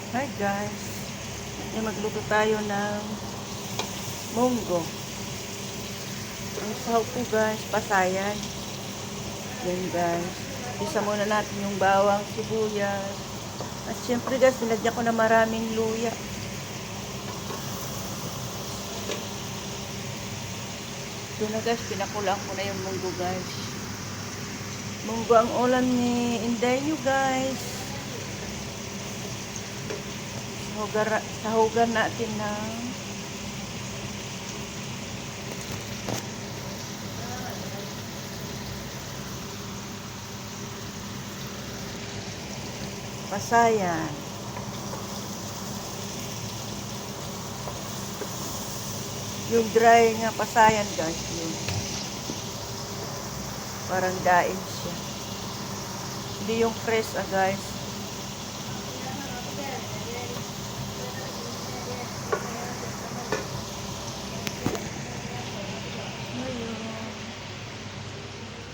Hi guys, magluto tayo ng munggo. Ang sahog ko guys, pasayan. Yan guys, isa muna natin yung bawang, sibuyas. At syempre guys, nilagyan ko na maraming luya. Ito na guys, pinakulaan ko na yung munggo guys. Munggo ang ulam ni Inday nyo guys. Sahugan natin ng pasayan. Yung dry nga pasayan guys, yun. Parang daing siya. Hindi yung fresh guys.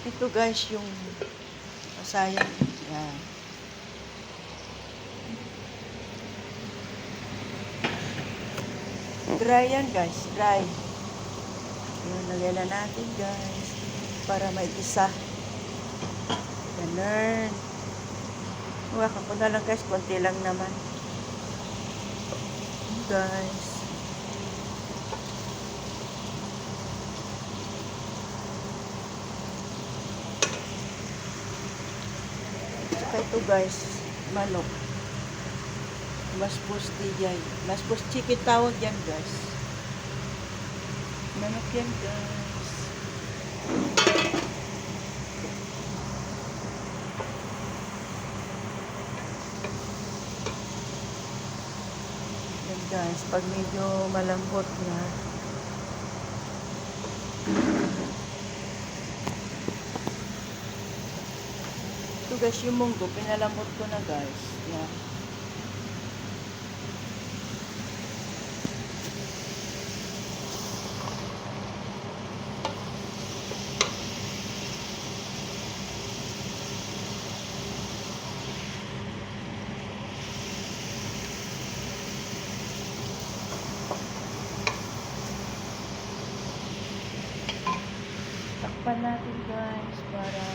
Ito guys yung pasayan. Yan. Dry yan guys, dry. Yan, lagay na natin guys para may isa. Ganun. Huwakan ko na lang guys, konti lang naman. Guys. Saka ito guys, manok. Masbos dijay. Masbos chicken tawag yan guys. Manok yan guys. Yan guys, pag medyo malambot na. Ito guys, yung munggo, pinalambot ko na guys. Yan. Takpan natin guys para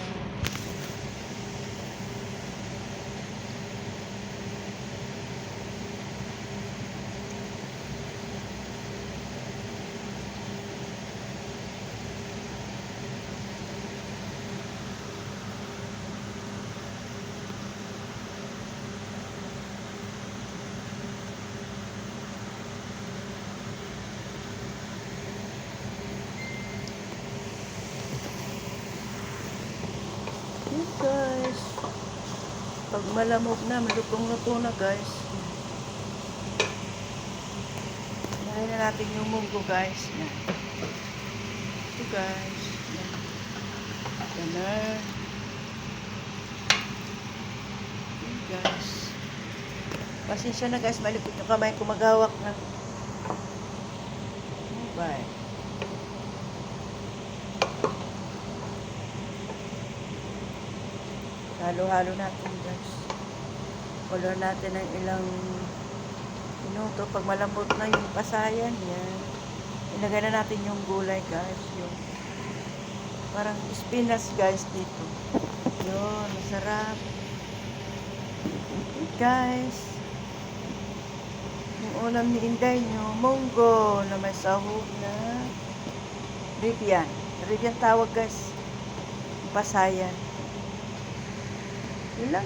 guys, pag malamog na, malutong-luto na guys, lagay na natin yung munggo guys. Yan. Ito guys, yan. Ganun. Yan guys, pasensya na guys, malipot yung kamay ko maghawak na. Bye. Halo-halo natin guys. Color natin ng ilang minuto. Pag malambot na yung pasayan, yan. Ilagay na natin yung gulay guys. Yung parang spinach guys dito. Yun, masarap. Guys. Yung ulam ni Inday nyo, munggo na may sahog na Ribian. Ribian tawag guys. Pasayan. Yun lang.